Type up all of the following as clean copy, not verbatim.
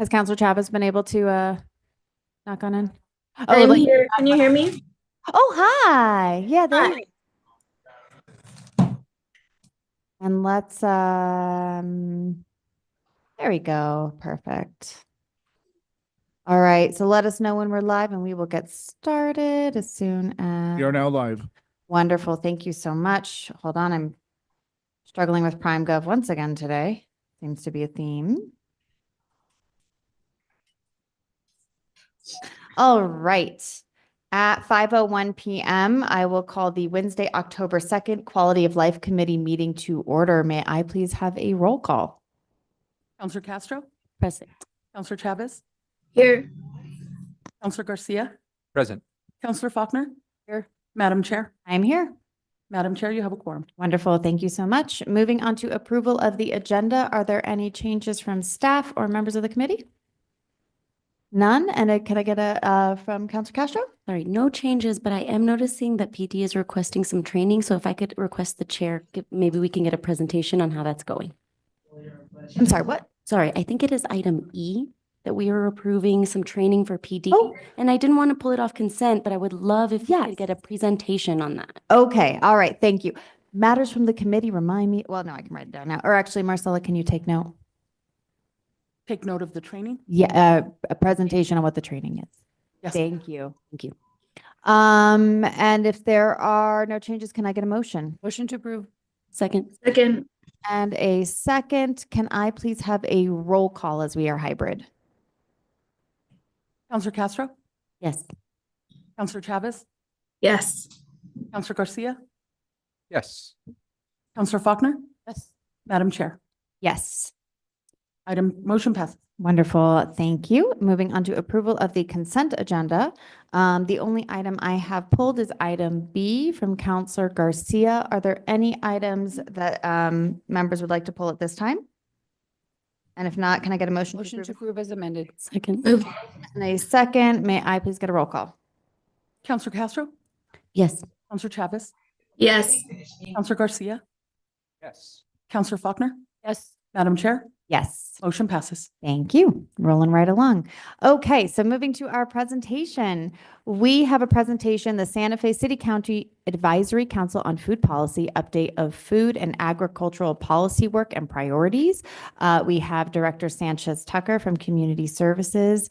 Has Counselor Chavez been able to knock on in? I'm like, here. Can you hear me? oh, hi. Yeah, there you Hi. And let's there we go. Perfect. All right, so let us know when we're live and we will get started as soon as We are now live. wonderful. Thank you so much. Hold on, I'm struggling with Prime Gov once again today. Seems to be a theme. All right. At 5:01 p.m., I will call the Wednesday, October 2nd Quality of Life Committee meeting to order. May I please have a roll call? Counselor Castro, Present. Counselor Chavez, Here. Counselor Garcia, Present. Counselor Faulkner. Here. Madam Chair. I'm here. Madam Chair, you have a quorum. Wonderful. Thank you so much. Moving on to approval of the agenda. Are there any changes from staff or members of the committee? None. And can I get a from Counselor Castro? Sorry, no changes, but I am noticing that PD is requesting some training. So if I could request the chair, maybe we can get a presentation on how that's going. I'm sorry, what? Sorry, I think it is item E that we are approving some training for PD. Oh. And I didn't want to pull it off consent, but I would love if we Yes. could get a presentation on that. Okay. All right. Thank you. Matters from the committee, remind me. Well, no, I can write it down now. Or actually, Marcella, can you take note? Take note of the training. Yeah, a presentation on what the training is. Yes. Thank you. Thank you. And if there are no changes, can I get a motion? Motion to approve. Second, Second. And a second, can I please have a roll call as we are hybrid? Counselor Castro, yes. Counselor Chavez, Yes. Counselor Garcia, Yes. Counselor Faulkner. Yes. Madam Chair. Yes. Motion passes. Wonderful. Thank you. Moving on to approval of the consent agenda. The only item I have pulled is item B from Counselor Garcia. Are there any items that members would like to pull at this time? And if not, can I get a motion? Motion to approve? approve as amended. Second, Move. And a second, may I please get a roll call? Counselor Castro, yes. Counselor Chavez, Yes. Counselor Garcia, Yes. Counselor Faulkner. Yes. Madam Chair. Yes. Motion passes. Thank you. Rolling right along. Okay, so moving to our presentation. We have a presentation, the Santa Fe City County Advisory Council on Food Policy, update of food and agricultural policy work and priorities. We have Director Sanchez Tucker from Community Services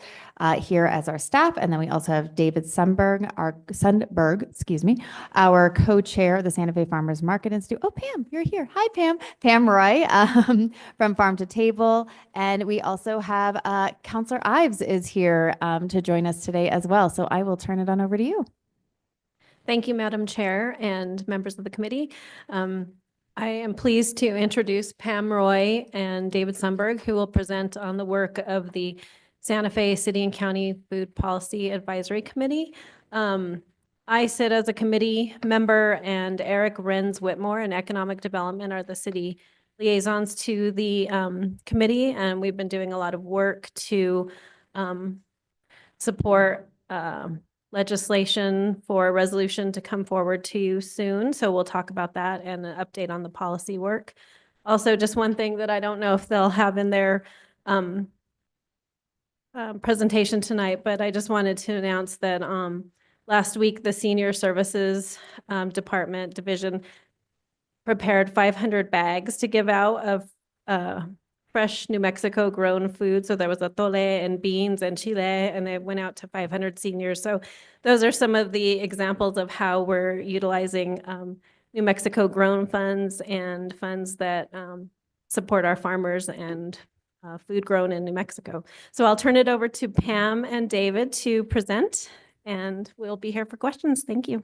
here as our staff. And then we also have David Sundberg, our co-chair of the Santa Fe Farmers Market Institute. Oh, Pam, you're here. Hi, Pam. Pam Roy from Farm to Table. And we also have Counselor Ives is here to join us today as well. So I will turn it on over to you. Thank you, Madam Chair and members of the committee. I am pleased to introduce Pam Roy and David Sundberg, who will present on the work of the Santa Fe City and County Food Policy Advisory Committee. I sit as a committee member, and Eric Renz Whitmore and Economic Development are the city liaisons to the committee, and we've been doing a lot of work to support legislation for a resolution to come forward to you soon. So we'll talk about that and an update on the policy work. Also, just one thing that I don't know if they'll have in their presentation tonight, but I just wanted to announce that last week, the Senior Services Department Division prepared 500 bags to give out of fresh New Mexico grown food. So there was atole and beans and chile, and they went out to 500 seniors. So those are some of the examples of how we're utilizing New Mexico grown funds and funds that support our farmers and food grown in New Mexico. So I'll turn it over to Pam and David to present, and we'll be here for questions. Thank you.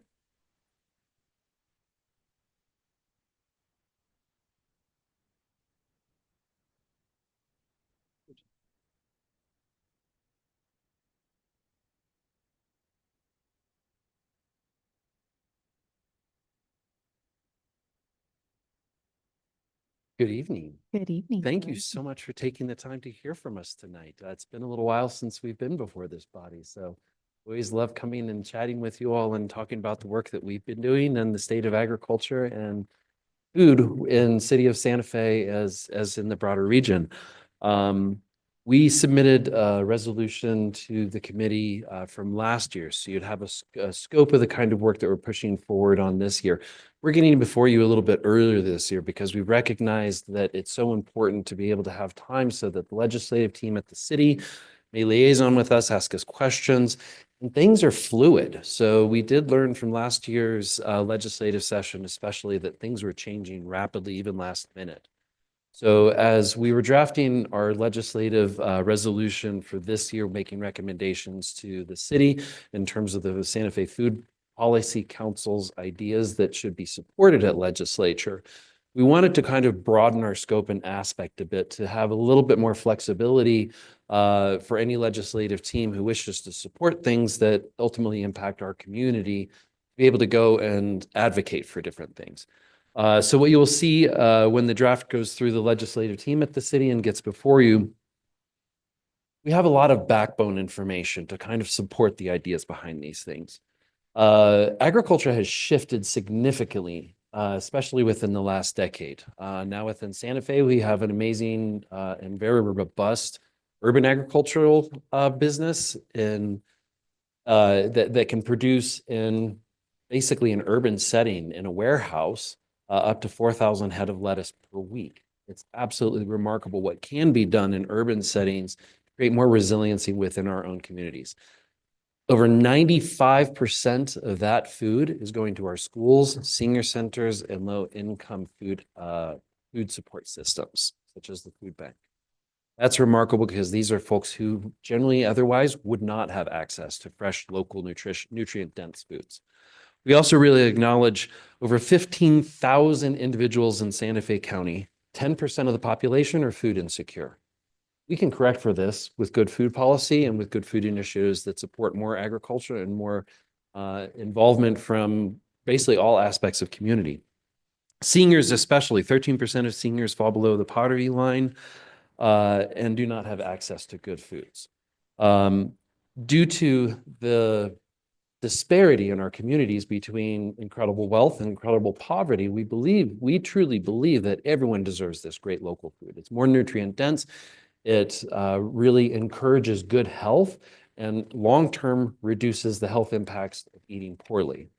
Good evening. Good evening. Thank you so much for taking the time to hear from us tonight. It's been a little while since we've been before this body, so always love coming and chatting with you all and talking about the work that we've been doing and the state of agriculture and food in city of Santa Fe as in the broader region. We submitted a resolution to the committee from last year, so you'd have a scope of the kind of work that we're pushing forward on this year. We're getting before you a little bit earlier this year because we recognized that it's so important to be able to have time so that the legislative team at the city may liaison with us, ask us questions, and things are fluid. So we did learn from last year's legislative session, especially that things were changing rapidly, even last minute. So as we were drafting our legislative resolution for this year, making recommendations to the city in terms of the Santa Fe Food Policy Council's ideas that should be supported at legislature, we wanted to kind of broaden our scope and aspect a bit to have a little bit more flexibility for any legislative team who wishes to support things that ultimately impact our community, to be able to go and advocate for different things. So what you will see when the draft goes through the legislative team at the city and gets before you, we have a lot of backbone information to kind of support the ideas behind these things. Agriculture has shifted significantly, especially within the last decade. Now within Santa Fe, we have an amazing and very robust urban agricultural business that can produce in basically an urban setting in a warehouse up to 4,000 head of lettuce per week. It's absolutely remarkable what can be done in urban settings to create more resiliency within our own communities. Over 95% of that food is going to our schools, senior centers, and low-income food support systems, such as the food bank. That's remarkable because these are folks who generally otherwise would not have access to fresh, local, nutrient-dense foods. We also really acknowledge over 15,000 individuals in Santa Fe County. 10% of the population are food insecure. We can correct for this with good food policy and with good food initiatives that support more agriculture and more involvement from basically all aspects of community. Seniors especially, 13% of seniors fall below the poverty line and do not have access to good foods. Due to the disparity in our communities between incredible wealth and incredible poverty, we truly believe that everyone deserves this great local food. It's more nutrient dense. It really encourages good health and long-term reduces the health impacts of eating poorly.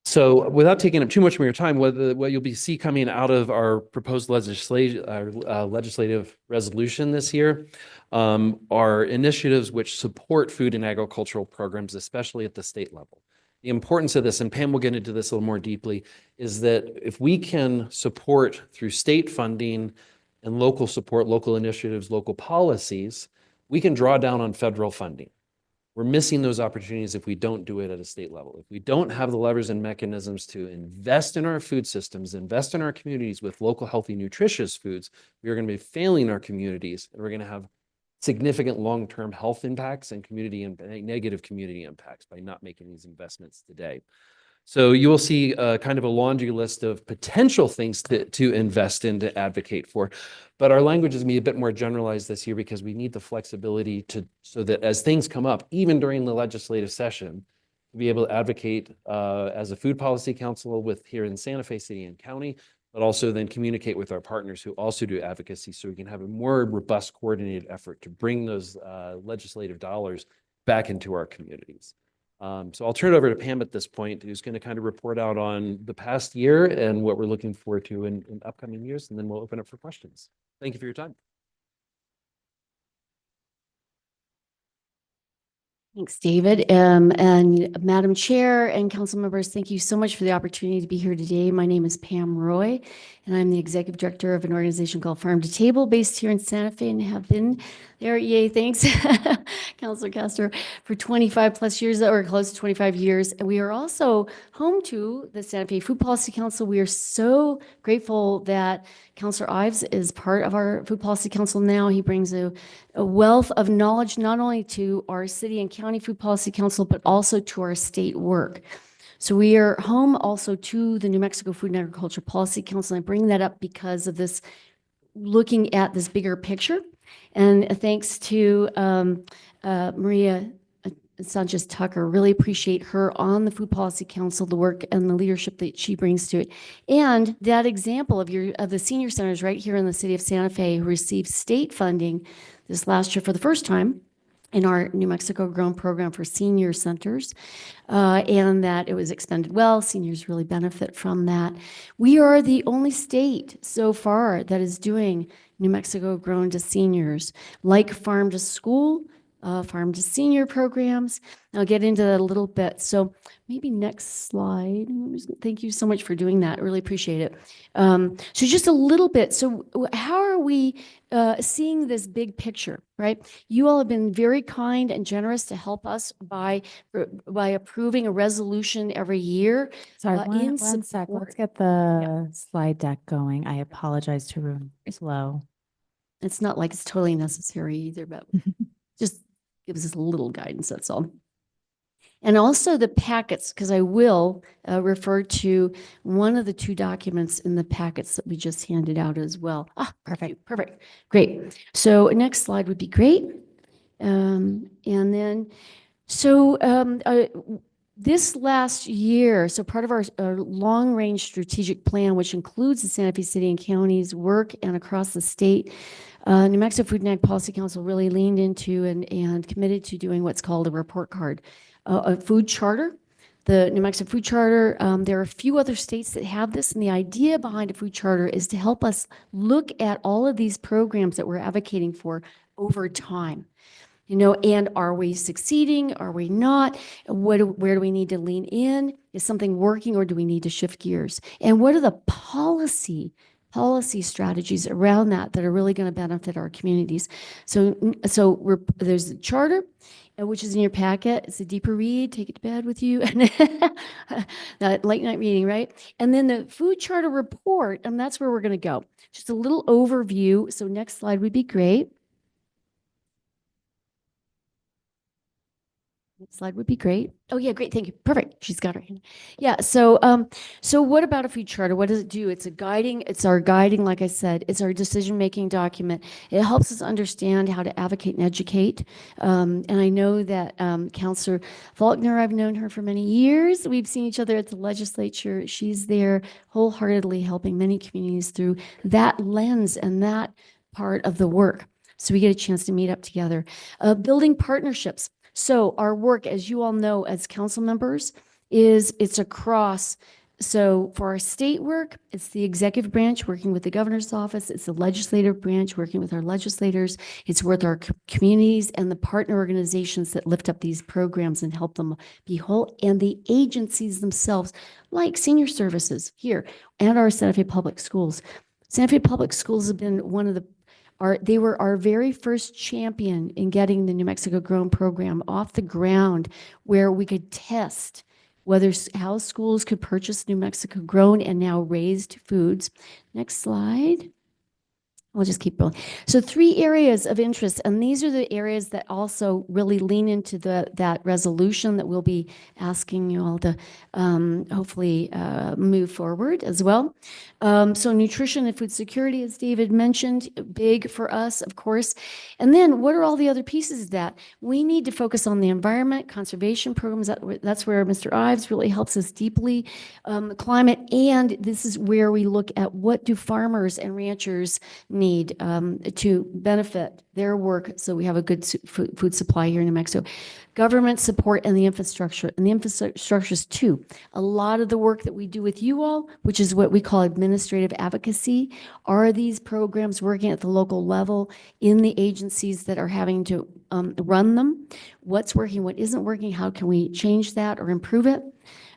So without taking up too much of your time, what you'll see coming out of our proposed legislative resolution this year are initiatives which support food and agricultural programs, especially at the state level. The importance of this, and Pam will get into this a little more deeply, is that if we can support through state funding and local support, local initiatives, local policies, we can draw down on federal funding. We're missing those opportunities if we don't do it at a state level. If we don't have the levers and mechanisms to invest in our food systems, invest in our communities with local, healthy, nutritious foods, we are going to be failing our communities, and we're going to have significant long-term health impacts and negative community impacts by not making these investments today. So you will see kind of a laundry list of potential things to invest in, to advocate for. But our language is going to be a bit more generalized this year because we need the flexibility so that as things come up, even during the legislative session, to be able to advocate as a food policy council here in Santa Fe City and County, but also then communicate with our partners who also do advocacy so we can have a more robust, coordinated effort to bring those legislative dollars back into our communities. So I'll turn it over to Pam at this point, who's going to kind of report out on the past year and what we're looking forward to in upcoming years, and then we'll open up for questions. Thank you for your time. Thanks, David. And Madam Chair and council members, thank you so much for the opportunity to be here today. My name is Pam Roy, and I'm the executive director of an organization called Farm to Table based here in Santa Fe and have been there, yay, thanks, Councilor Castro, for 25 plus years or close to 25 years. And we are also home to the Santa Fe Food Policy Council. We are so grateful that Councilor Ives is part of our Food Policy Council now. He brings a wealth of knowledge not only to our city and county Food Policy Council, but also to our state work. So we are home also to the New Mexico Food and Agriculture Policy Council. I bring that up because of this, looking at this bigger picture. And thanks to Maria Sanchez Tucker. Really appreciate her on the Food Policy Council, the work and the leadership that she brings to it. And that example of the senior centers right here in the city of Santa Fe who received state funding this last year for the first time in our New Mexico Grown program for senior centers, and that it was expended well. Seniors really benefit from that. We are the only state so far that is doing New Mexico Grown to seniors, like farm to school, farm to senior programs. I'll get into that a little bit. So maybe next slide. Thank you so much for doing that. I really appreciate it. So just a little bit. So how are we seeing this big picture, right? You all have been very kind and generous to help us by approving a resolution every year. Sorry, in one sec. support. Let's get the slide deck going. I apologize to ruin slow. It's not like it's totally necessary either, but just gives us a little guidance, that's all. And also the packets, because I will refer to one of the two documents in the packets that we just handed out as well. Ah, perfect, perfect, great. So next slide would be great. And then, this last year, so part of our long-range strategic plan, which includes the Santa Fe City and County's work and across the state, New Mexico Food and Ag Policy Council really leaned into and committed to doing what's called a report card, a food charter. The New Mexico Food Charter, there are a few other states that have this, and the idea behind a food charter is to help us look at all of these programs that we're advocating for over time. You know, and are we succeeding? Are we not? Where do we need to lean in? Is something working, or do we need to shift gears? And what are the policy strategies around that are really going to benefit our communities? So there's the charter, which is in your packet. It's a deeper read. Take it to bed with you. That late night reading, right? And then the food charter report, and that's where we're going to go. Just a little overview. So next slide would be great. Next slide would be great. Oh yeah, great, thank you. Perfect. She's got her hand. Yeah. So what about a food charter? What does it do? It's our guiding, like I said, it's our decision-making document. It helps us understand how to advocate and educate. And I know that Councilor Faulkner, I've known her for many years. We've seen each other at the legislature. She's there wholeheartedly helping many communities through that lens and that part of the work. So we get a chance to meet up together. Building partnerships. So our work, as you all know, as council members, it's across. So for our state work, it's the executive branch working with the governor's office. It's the legislative branch working with our legislators. It's with our communities and the partner organizations that lift up these programs and help them be whole, and the agencies themselves, like senior services here and our Santa Fe Public Schools. Santa Fe Public Schools have been one of they were our very first champion in getting the New Mexico Grown program off the ground, where we could test how schools could purchase New Mexico Grown and now raised foods. Next slide. I'll just keep going. So 3 areas of interest, and these are the areas that also really lean into that resolution that we'll be asking you all to hopefully move forward as well. So nutrition and food security, as David mentioned, big for us, of course. And then what are all the other pieces of that? We need to focus on the environment, conservation programs. That's where Mr. Ives really helps us deeply. Climate, and this is where we look at what do farmers and ranchers need to benefit their work, so we have a good food supply here in New Mexico. Government support and the infrastructure. And the infrastructure is 2. A lot of the work that we do with you all, which is what we call administrative advocacy, are these programs working at the local level in the agencies that are having to run them? What's working, what isn't working? How can we change that or improve it?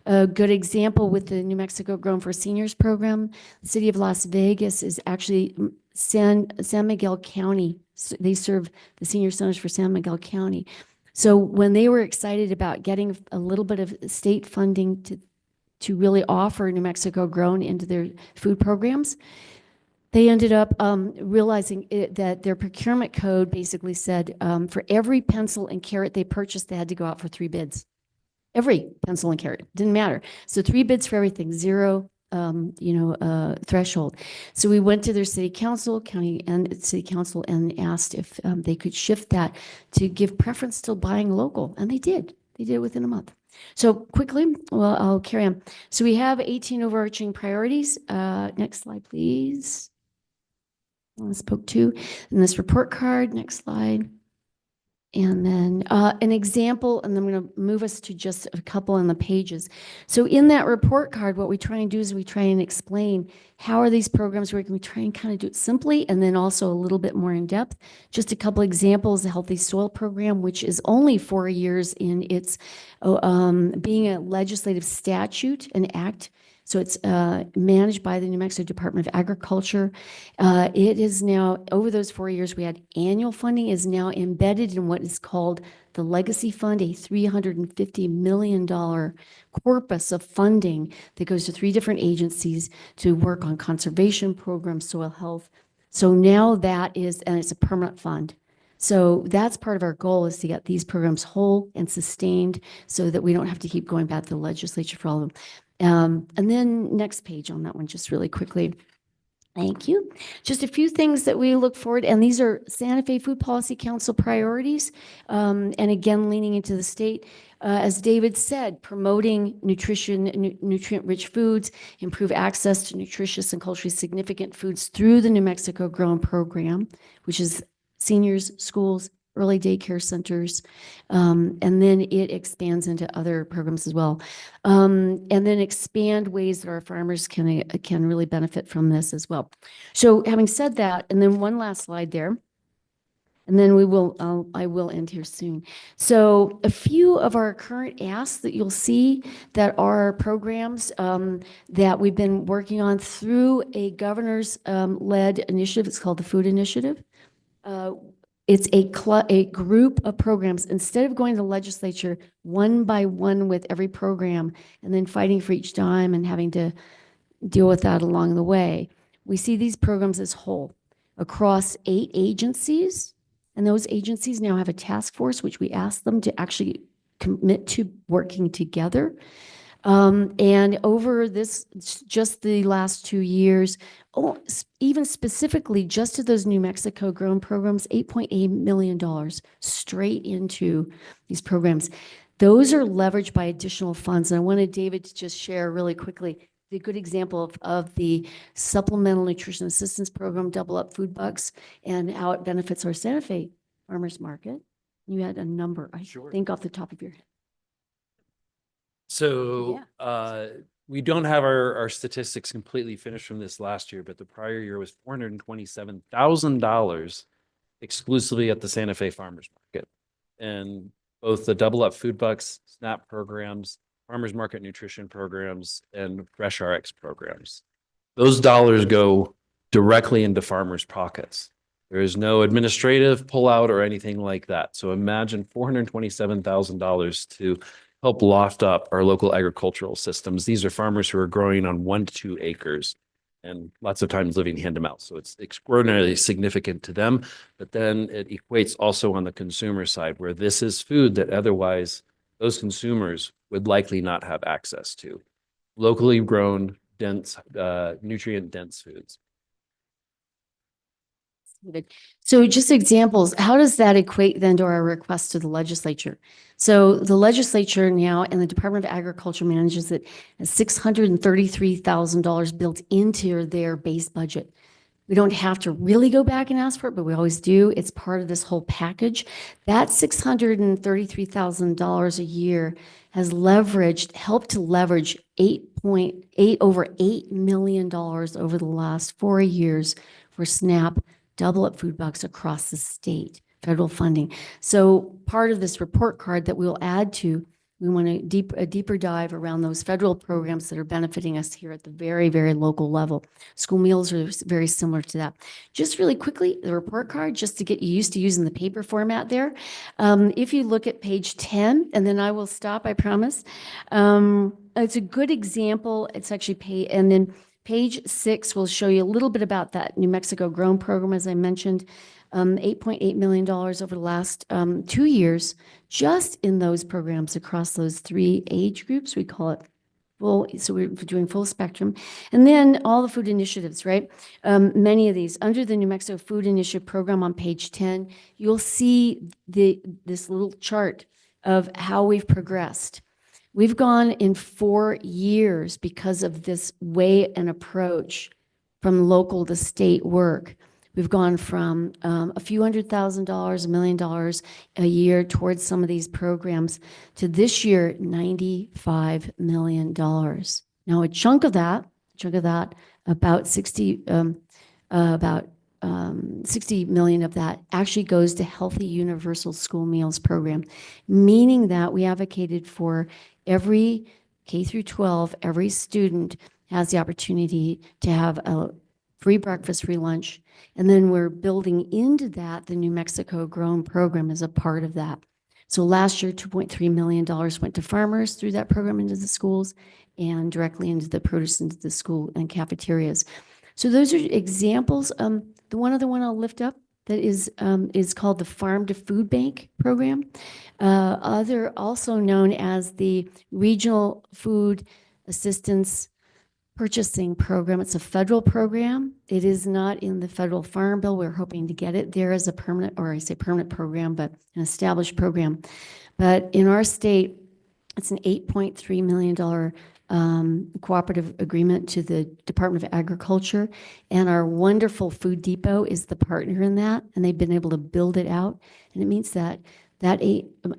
A good example with the New Mexico Grown for Seniors program, the city of Las Vegas is actually San Miguel County. They serve the senior centers for San Miguel County. So when they were excited about getting a little bit of state funding to really offer New Mexico Grown into their food programs, they ended up realizing that their procurement code basically said for every pencil and carrot they purchased, they had to go out for 3 bids. Every pencil and carrot, didn't matter. So 3 bids for everything, 0 threshold. So we went to their city council, county and city council, and asked if they could shift that to give preference to buying local, and they did. They did it within a month. So quickly, well, I'll carry on. So we have 18 overarching priorities. Next slide, please. I spoke to in this report card. Next slide. And then an example, and I'm going to move us to just a couple on the pages. So in that report card, what we try and do is we try and explain how are these programs working. We try and kind of do it simply and then also a little bit more in depth. Just a couple examples, the Healthy Soil Program, which is only 4 years in its being a legislative statute, an act. So it's managed by the New Mexico Department of Agriculture. It is now, over those 4 years, we had annual funding is now embedded in what is called the Legacy Fund, a $350 million corpus of funding that goes to 3 different agencies to work on conservation programs, soil health. So now that is, and it's a permanent fund. So that's part of our goal, is to get these programs whole and sustained so that we don't have to keep going back to the legislature for all of them. And then next page on that one, just really quickly. Thank you. Just a few things that we look forward, and these are Santa Fe Food Policy Council priorities. And again, leaning into the state, as David said, promoting nutrition, nutrient-rich foods, improve access to nutritious and culturally significant foods through the New Mexico Grown Program, which is seniors, schools, early daycare centers, and then it expands into other programs as well. And then expand ways that our farmers can really benefit from this as well. So having said that, and then one last slide there, and then I will end here soon. So a few of our current asks that you'll see that are programs that we've been working on through a governor's led initiative. It's called the Food Initiative. It's a group of programs. Instead of going to the legislature one by one with every program and then fighting for each dime and having to deal with that along the way, we see these programs as whole across 8 agencies. And those agencies now have a task force, which we ask them to actually commit to working together. And over just the last 2 years, even specifically just to those New Mexico Grown programs, $8.8 million straight into these programs. Those are leveraged by additional funds. And I wanted David to just share really quickly the good example of the Supplemental Nutrition Assistance Program, Double Up Food Bucks, and how it benefits our Santa Fe Farmers Market. You had a number, I think, off the top of your head. So we don't have our statistics completely finished from this last year, but the prior year was $427,000 exclusively at the Santa Fe Farmers Market. And both the Double Up Food Bucks, SNAP programs, Farmers Market nutrition programs, and Fresh RX programs. Those dollars go directly into farmers' pockets. There is no administrative pullout or anything like that. So imagine $427,000 to help loft up our local agricultural systems. These are farmers who are growing on 1 to 2 acres and lots of times living hand to mouth. So it's extraordinarily significant to them, but then it equates also on the consumer side, where this is food that otherwise those consumers would likely not have access to. Locally grown, dense, nutrient-dense foods. So just examples, how does that equate then to our request to the legislature? So the legislature now and the Department of Agriculture manages it as $633,000 built into their base budget. We don't have to really go back and ask for it, but we always do. It's part of this whole package. That $633,000 a year has helped to leverage over $8 million over the last 4 years for SNAP, Double Up Food Bucks across the state, federal funding. So part of this report card that we'll add to, we want a deeper dive around those federal programs that are benefiting us here at the very, very local level. School meals are very similar to that. Just really quickly, the report card, just to get you used to using the paper format there. If you look at page 10, and then I will stop, I promise. It's a good example. It's actually and then page 6 will show you a little bit about that New Mexico Grown program, as I mentioned. $8.8 million over the last 2 years, just in those programs across those 3 age groups. We call it so we're doing full spectrum. And then all the food initiatives, right? Many of these, under the New Mexico Food Initiative Program on page 10, you'll see this little chart of how we've progressed. We've gone in 4 years because of this way and approach from local to state work. We've gone from a few $100,000, $1 million a year towards some of these programs to this year, $95 million. Now, a chunk of that, about 60 million of that actually goes to Healthy Universal School Meals Program, meaning that we advocated for every K through 12, every student has the opportunity to have a free breakfast, free lunch. And then we're building into that the New Mexico Grown program as a part of that. So last year, $2.3 million went to farmers through that program into the schools and directly into the produce into the school and cafeterias. So those are examples. The one other one I'll lift up that is called the Farm to Food Bank program, also known as the Regional Food Assistance Purchasing Program. It's a federal program. It is not in the federal farm bill. We're hoping to get it there as a permanent, or I say permanent program, but an established program. But in our state, it's an $8.3 million cooperative agreement to the Department of Agriculture. And our wonderful Food Depot is the partner in that. And they've been able to build it out. And it means that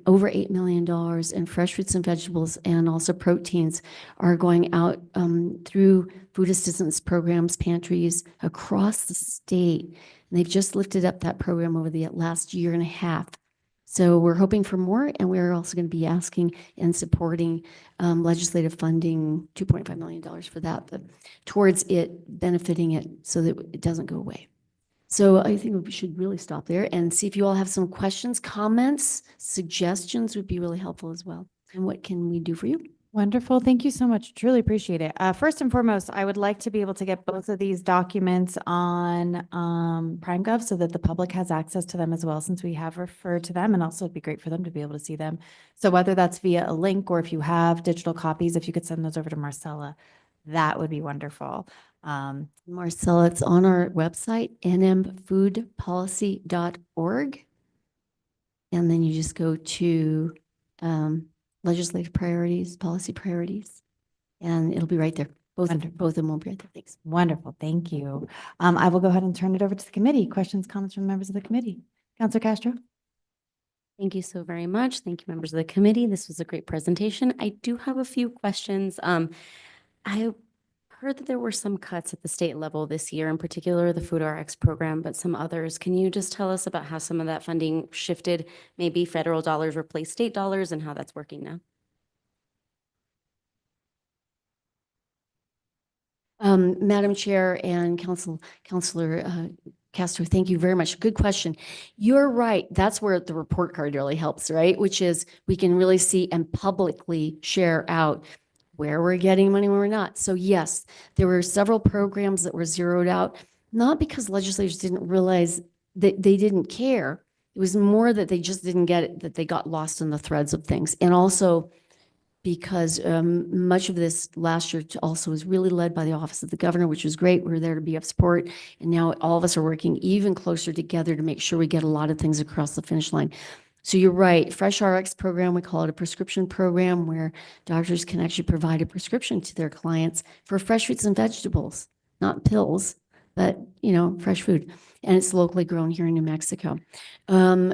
over $8 million in fresh fruits and vegetables and also proteins are going out through food assistance programs, pantries across the state. And they've just lifted up that program over the last year and a half. So we're hoping for more, and we're also going to be asking and supporting legislative funding, $2.5 million for that, but towards it benefiting it so that it doesn't go away. So I think we should really stop there and see if you all have some questions, comments, suggestions would be really helpful as well. And what can we do for you? Wonderful. Thank you so much. Truly appreciate it. First and foremost, I would like to be able to get both of these documents on PrimeGov so that the public has access to them as well, since we have referred to them, and also it'd be great for them to be able to see them. So whether that's via a link or if you have digital copies, if you could send those over to Marcella, that would be wonderful. Marcella, it's on our website, nmfoodpolicy.org. And then you just go to legislative priorities, policy priorities, and it'll be right there. Both of them will be right there. Thanks. Wonderful. Thank you. I will go ahead and turn it over to the committee. Questions, comments from members of the committee? Councilor Castro? Thank you so very much. Thank you, members of the committee. This was a great presentation. I do have a few questions. I heard that there were some cuts at the state level this year, in particular the Food RX program, but some others. Can you just tell us about how some of that funding shifted? Maybe federal dollars replace state dollars and how that's working now? Madam Chair and Councilor Castro, thank you very much. Good question. You're right. That's where the report card really helps, right? Which is we can really see and publicly share out where we're getting money, where we're not. So yes, there were several programs that were zeroed out, not because legislators didn't realize that they didn't care. It was more that they just didn't get it, that they got lost in the threads of things. And also because much of this last year also was really led by the Office of the Governor, which was great. We were there to be of support. And now all of us are working even closer together to make sure we get a lot of things across the finish line. So you're right. Fresh RX program, we call it a prescription program where doctors can actually provide a prescription to their clients for fresh fruits and vegetables, not pills, but, you know, fresh food. And it's locally grown here in New Mexico.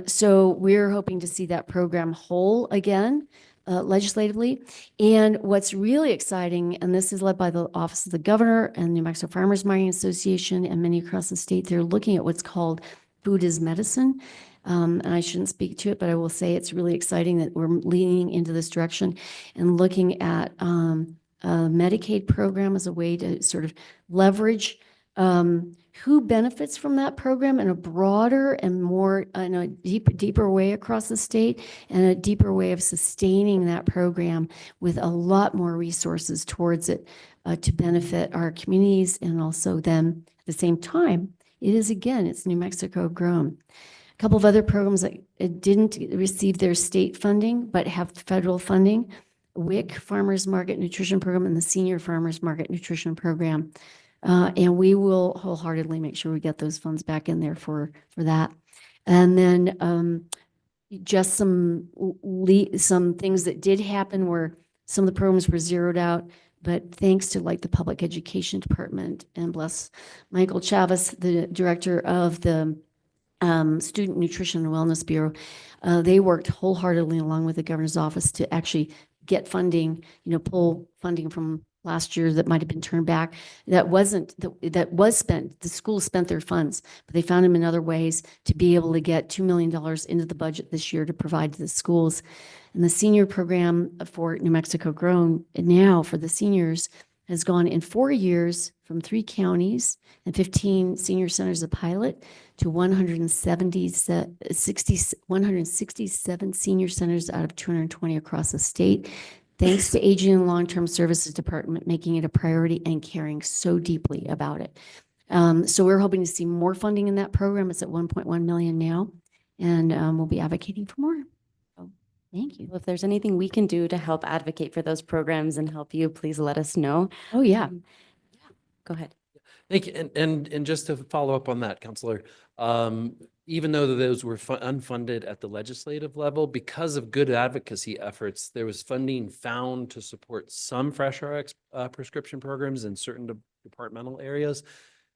So we're hoping to see that program whole again, legislatively. And what's really exciting, and this is led by the Office of the Governor and New Mexico Farmers Marketing Association and many across the state, they're looking at what's called food as medicine. And I shouldn't speak to it, but I will say it's really exciting that we're leaning into this direction and looking at a Medicaid program as a way to sort of leverage who benefits from that program in a broader and more, in a deeper way across the state, and a deeper way of sustaining that program with a lot more resources towards it to benefit our communities and also them at the same time. It is, again, it's New Mexico grown. A couple of other programs that didn't receive their state funding but have federal funding. WIC Farmers Market Nutrition Program and the Senior Farmers Market Nutrition Program. And we will wholeheartedly make sure we get those funds back in there for that. And then just some things that did happen where some of the programs were zeroed out, but thanks to like the Public Education Department and bless Michael Chavez, the director of the Student Nutrition and Wellness Bureau, they worked wholeheartedly along with the governor's office to actually get funding, pull funding from last year that might have been turned back. That was spent. The schools spent their funds, but they found them in other ways to be able to get $2 million into the budget this year to provide to the schools. And the senior program for New Mexico Grown now for the seniors has gone in 4 years from 3 counties and 15 senior centers of pilot to 167 senior centers out of 220 across the state. Thanks to Aging and Long-Term Services Department making it a priority and caring so deeply about it. So we're hoping to see more funding in that program. It's at 1.1 million now, and we'll be advocating for more. So thank you. Well, if there's anything we can do to help advocate for those programs and help you, please let us know. Oh, yeah. Go ahead. Thank you. And just to follow up on that, Counselor, even though those were unfunded at the legislative level, because of good advocacy efforts, there was funding found to support some Fresh RX prescription programs in certain departmental areas.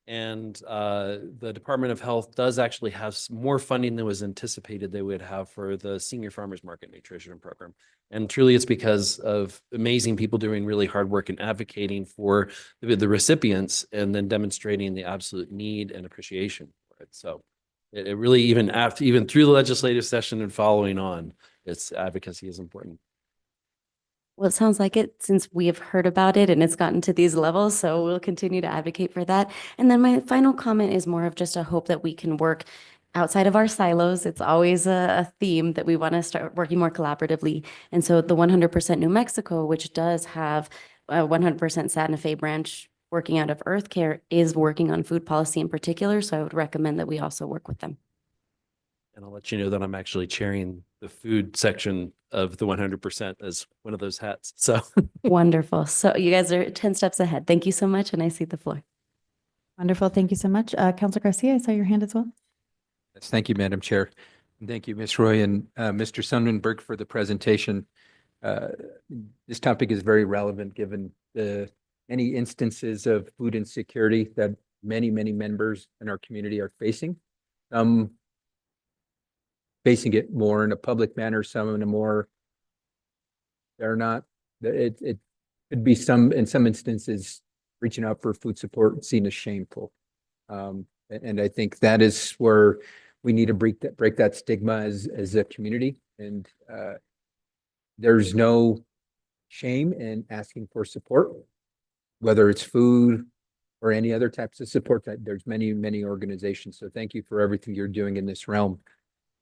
And the Department of Health does actually have more funding than was anticipated they would have for the Senior Farmers Market Nutrition Program. And truly it's because of amazing people doing really hard work and advocating for the recipients and then demonstrating the absolute need and appreciation for it. So it really, even through the legislative session and following on, its advocacy is important. Well, it sounds like it since we have heard about it and it's gotten to these levels. So we'll continue to advocate for that. And then my final comment is more of just a hope that we can work outside of our silos. It's always a theme that we want to start working more collaboratively. And so the 100% New Mexico, which does have a 100% Santa Fe branch working out of Earth Care, is working on food policy in particular. So I would recommend that we also work with them. And I'll let you know that I'm actually chairing the food section of the 100% as one of those hats. So Wonderful. So you guys are 10 steps ahead. Thank you so much. And I cede the floor. Wonderful. Thank you so much. Councilor Garcia, I saw your hand as well. Yes, thank you, Madam Chair. And thank you, Ms. Roy and Mr. Sonnenberg for the presentation. This topic is very relevant given the many instances of food insecurity that many members in our community are facing. Facing it more in a public manner, some in a more, they're not, it could be in some instances, reaching out for food support seen as shameful. And I think that is where we need to break that stigma as a community. And there's no shame in asking for support, whether it's food or any other types of support. That there's many organizations. So thank you for everything you're doing in this realm.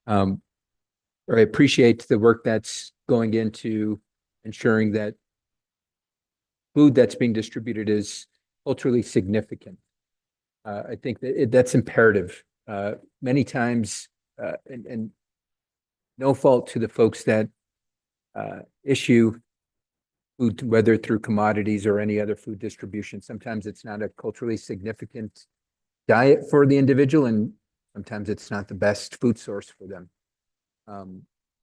I appreciate the work that's going into ensuring that food that's being distributed is culturally significant. I think that that's imperative. Many times, and no fault to the folks that issue food, whether through commodities or any other food distribution. Sometimes it's not a culturally significant diet for the individual, and sometimes it's not the best food source for them.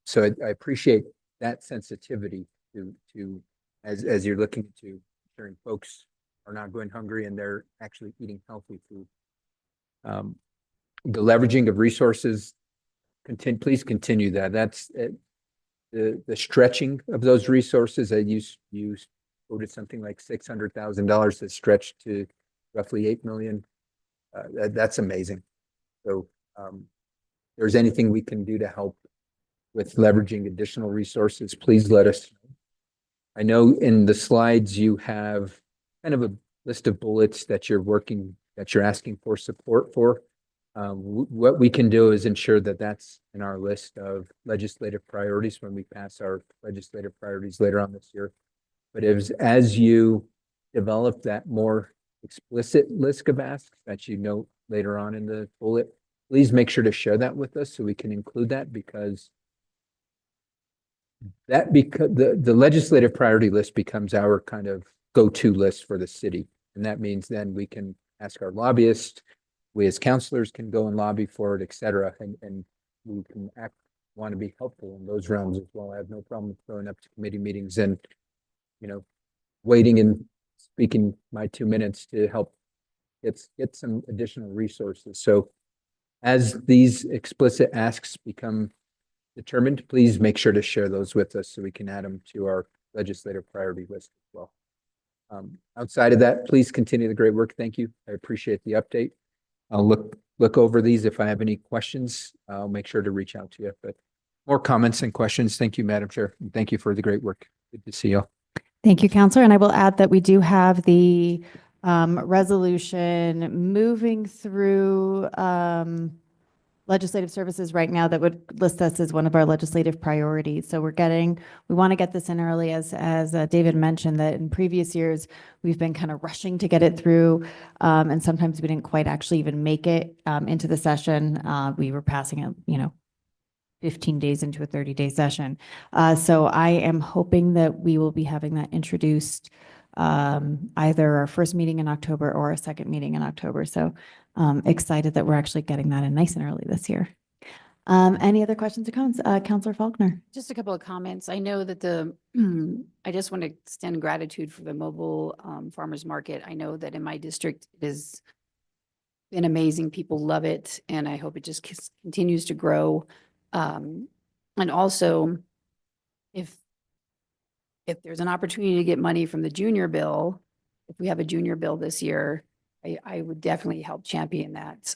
So I appreciate that sensitivity to as you're looking to ensuring folks are not going hungry and they're actually eating healthy food. The leveraging of resources, please continue that. That's the stretching of those resources. That you quoted something like $600,000 that stretched to roughly 8 million. That's amazing. So if there's anything we can do to help with leveraging additional resources, please let us know. I know in the slides you have kind of a list of bullets that you're asking for support for. What we can do is ensure that that's in our list of legislative priorities when we pass our legislative priorities later on this year. But as you develop that more explicit list of asks that you note later on in the bullet, please make sure to share that with us so we can include that, because that because the legislative priority list becomes our kind of go-to list for the city. And that means then we can ask our lobbyists, we as counselors can go and lobby for it, et cetera. And we can want to be helpful in those realms as well. I have no problem going up to committee meetings and, waiting and speaking my 2 minutes to help get some additional resources. So as these explicit asks become determined, please make sure to share those with us so we can add them to our legislative priority list as well. Outside of that, please continue the great work. Thank you. I appreciate the update. I'll look over these. If I have any questions, I'll make sure to reach out to you. But more comments and questions. Thank you, Madam Chair. And thank you for the great work. Good to see you. Thank you, Counselor. And I will add that we do have the resolution moving through legislative services right now that would list us as one of our legislative priorities. So we want to get this in early, as David mentioned, that in previous years, we've been kind of rushing to get it through. And sometimes we didn't quite actually even make it into the session. We were passing it, 15 days into a 30-day session. So I am hoping that we will be having that introduced either our first meeting in October or our second meeting in October. So excited that we're actually getting that in nice and early this year. Any other questions or comments? Counselor Faulkner? Just a couple of comments. I know that I just want to extend gratitude for the mobile farmers market. I know that in my district it has been amazing. People love it, and I hope it just continues to grow. And also, if there's an opportunity to get money from the junior bill, if we have a junior bill this year, I would definitely help champion that,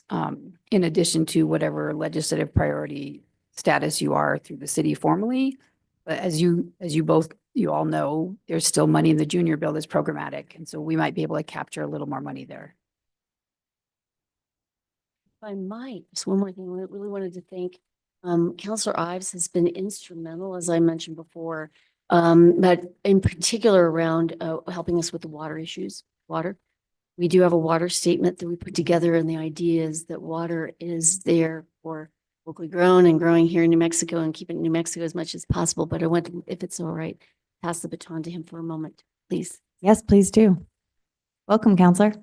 in addition to whatever legislative priority status you are through the city formally. But as you all know, there's still money in the junior bill that's programmatic. And so we might be able to capture a little more money there. If I might, just one more thing, I really wanted to thank Counselor Ives has been instrumental, as I mentioned before, but in particular around helping us with the water issues, water. We do have a water statement that we put together, and the idea is that water is there for locally grown and growing here in New Mexico, and keep it in New Mexico as much as possible. But I want to, if it's all right, pass the baton to him for a moment, please. Yes, please do. Welcome, Counselor.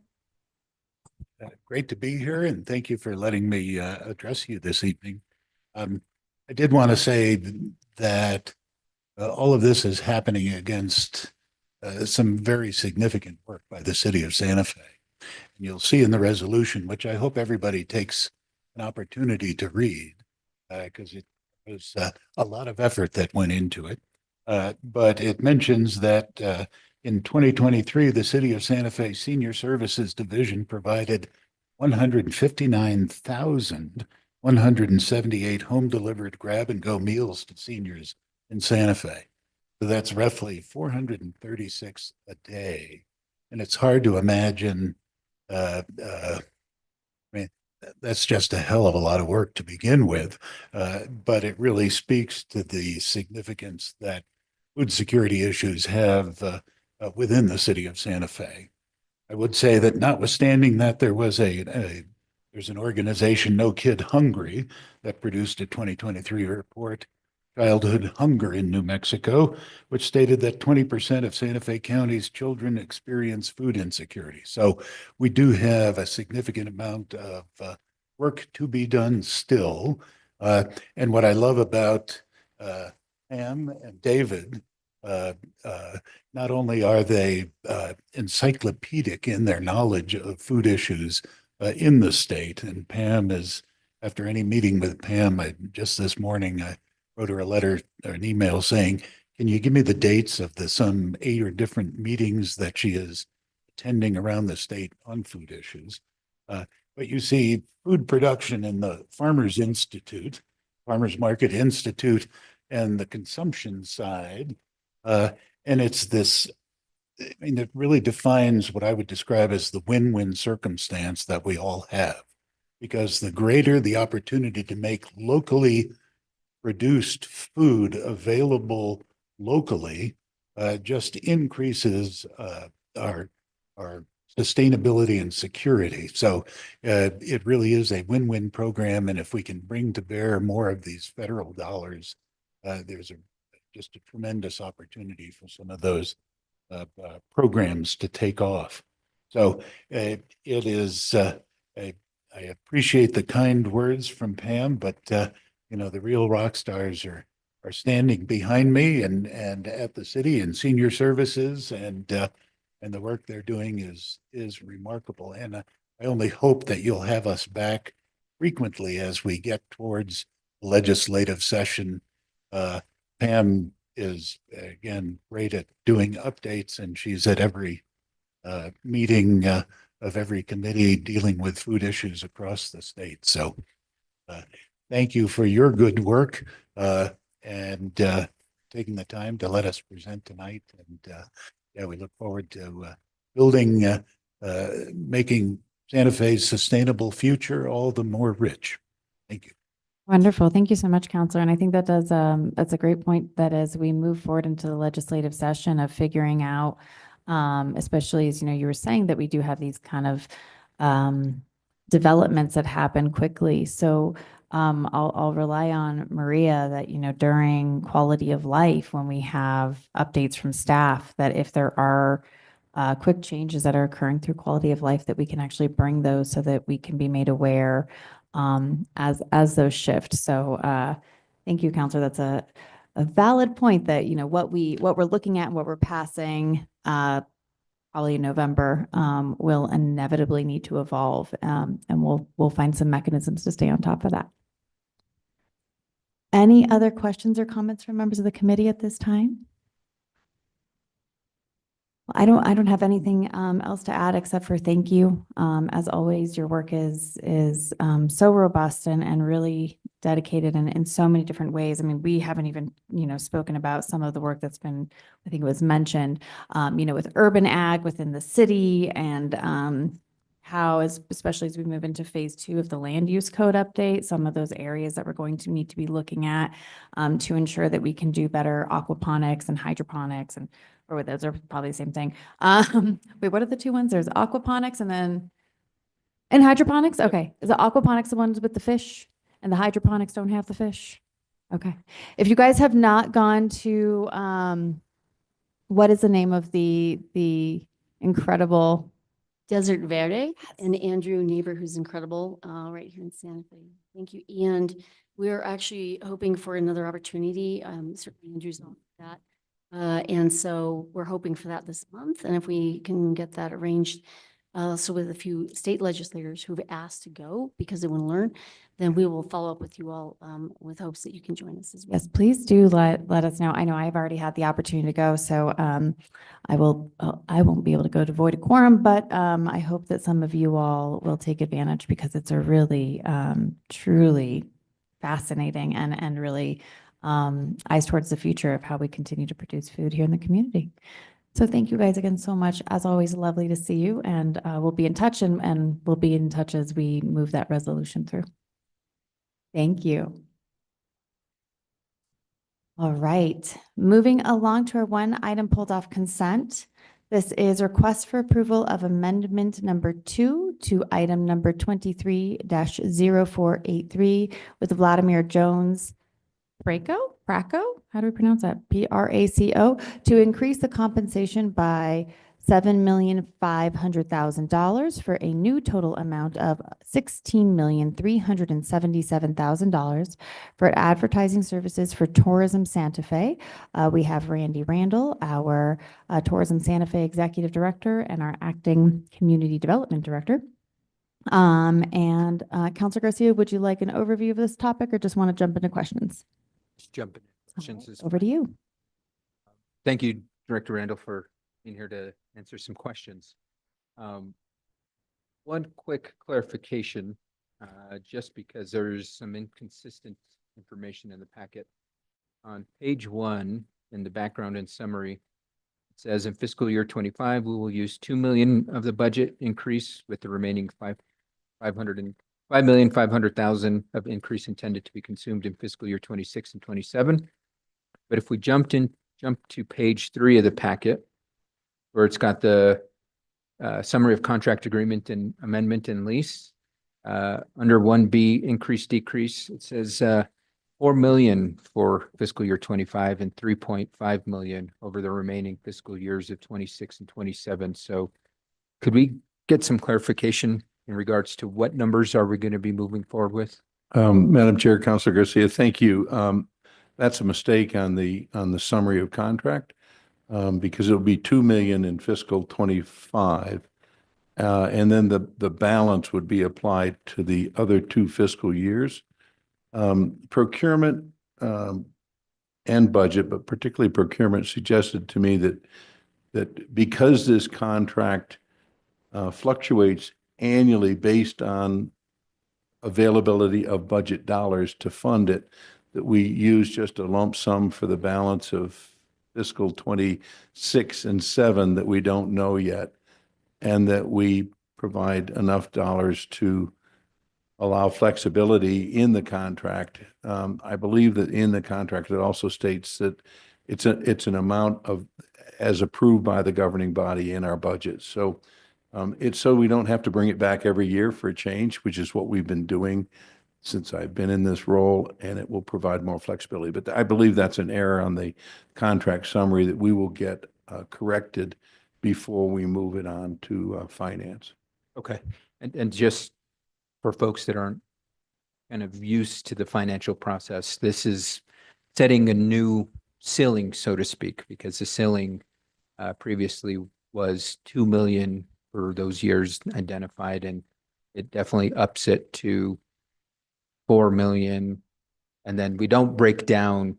Great to be here, and thank you for letting me address you this evening. I did want to say that all of this is happening against some very significant work by the city of Santa Fe. And you'll see in the resolution, which I hope everybody takes an opportunity to read, because it was a lot of effort that went into it. But it mentions that in 2023, the city of Santa Fe Senior Services Division provided 159,178 home-delivered grab-and-go meals to seniors in Santa Fe. So that's roughly 436 a day. And it's hard to imagine, I mean, that's just a hell of a lot of work to begin with, but it really speaks to the significance that food security issues have within the city of Santa Fe. I would say that notwithstanding that there was there's an organization, No Kid Hungry, that produced a 2023 report, Childhood Hunger in New Mexico, which stated that 20% of Santa Fe County's children experience food insecurity. So we do have a significant amount of work to be done still. And what I love about Pam and David, not only are they encyclopedic in their knowledge of food issues in the state, and Pam is, after any meeting with Pam, just this morning, I wrote her a letter or an email saying, can you give me the dates of some 8 or different meetings that she is attending around the state on food issues? But you see food production in the Farmers Market Institute, and the consumption side. And it's this, I mean, it really defines what I would describe as the win-win circumstance that we all have, because the greater the opportunity to make locally produced food available locally just increases our sustainability and security. So it really is a win-win program. And if we can bring to bear more of these federal dollars, there's a just a tremendous opportunity for some of those programs to take off. So it is, I appreciate the kind words from Pam, but you know, the real rock stars are standing behind me and at the city and senior services, and the work they're doing is remarkable. And I only hope that you'll have us back frequently as we get towards legislative session. Pam is again great at doing updates, and she's at every meeting of every committee dealing with food issues across the state. So thank you for your good work and taking the time to let us present tonight. And yeah, we look forward to building, making Santa Fe's sustainable future all the more rich. Thank you. Wonderful. Thank you so much, Counselor. And I think that does, that's a great point, that as we move forward into the legislative session of figuring out, especially as, you know, you were saying that we do have these kind of developments that happen quickly. So I'll rely on Maria that, you know, during quality of life, when we have updates from staff, that if there are quick changes that are occurring through quality of life, that we can actually bring those so that we can be made aware as those shift. So thank you, Counselor. That's a valid point, that, you know, what we're looking at and what we're passing probably in November will inevitably need to evolve, and we'll find some mechanisms to stay on top of that. Any other questions or comments from members of the committee at this time? I don't have anything else to add except for thank you. As always, your work is so robust and really dedicated in so many different ways. I mean, we haven't even, you know, spoken about some of the work that's been, I think it was mentioned, you know, with urban ag within the city, and how, especially as we move into phase 2 of the land use code update, some of those areas that we're going to need to be looking at to ensure that we can do better aquaponics and hydroponics, and or those are probably the same thing. Wait, what are the two ones? There's aquaponics and hydroponics. Okay. Is the aquaponics the ones with the fish, and the hydroponics don't have the fish? Okay. If you guys have not gone to, what is the name of the incredible Desert Verde, and Andrew Neighbor, who's incredible, right here in Santa Fe. Thank you. And we're actually hoping for another opportunity. Certainly Andrew's on that. And so we're hoping for that this month. And if we can get that arranged, so with a few state legislators who've asked to go because they want to learn, then we will follow up with you all with hopes that you can join us as well. Yes, please do let us know. I know I've already had the opportunity to go, so I won't be able to go to void a quorum, but I hope that some of you all will take advantage, because it's a really, truly fascinating and really eyes towards the future of how we continue to produce food here in the community. So thank you guys again so much. As always, lovely to see you, and we'll be in touch, and we'll be in touch as we move that resolution through. Thank you. All right, moving along to our one item pulled off consent. This is request for approval of amendment number 2 to item number 23-0483 with Vladimir Jones Praco, how do we pronounce that? Praco, to increase the compensation by $7,500,000 for a new total amount of $16,377,000 for advertising services for Tourism Santa Fe. We have Randy Randall, our Tourism Santa Fe Executive Director and our acting Community Development Director. Councilor Garcia, would you like an overview of this topic, or just want to jump into questions? Just jump in. Questions is Over to you. Thank you, Director Randall, for being here to answer some questions. One quick clarification, just because there's some inconsistent information in the packet. On page 1, in the background and summary, it says in fiscal year 25, we will use 2 million of the budget increase, with the remaining 5,500,000 of increase intended to be consumed in fiscal year 26 and 27. But if we jump to page 3 of the packet, where it's got the summary of contract agreement and amendment and lease, under 1B increase decrease, it says 4 million for fiscal year 25 and 3.5 million over the remaining fiscal years of 26 and 27. So could we get some clarification in regards to what numbers are we going to be moving forward with? Madam Chair, Councilor Garcia, thank you. That's a mistake on the summary of contract, because it'll be 2 million in fiscal 25. And then the balance would be applied to the other 2 fiscal years. Procurement, and budget, but particularly procurement, suggested to me that because this contract fluctuates annually based on availability of budget dollars to fund it, that we use just a lump sum for the balance of fiscal 26 and 7 that we don't know yet, and that we provide enough dollars to allow flexibility in the contract. I believe that in the contract, it also states that it's an amount of, as approved by the governing body in our budget. So it's so we don't have to bring it back every year for a change, which is what we've been doing since I've been in this role, and it will provide more flexibility. But I believe that's an error on the contract summary that we will get corrected before we move it on to finance. Okay. And just for folks that aren't kind of used to the financial process, this is setting a new ceiling, so to speak, because the ceiling previously was 2 million for those years identified, and it definitely ups it to 4 million. And then we don't break down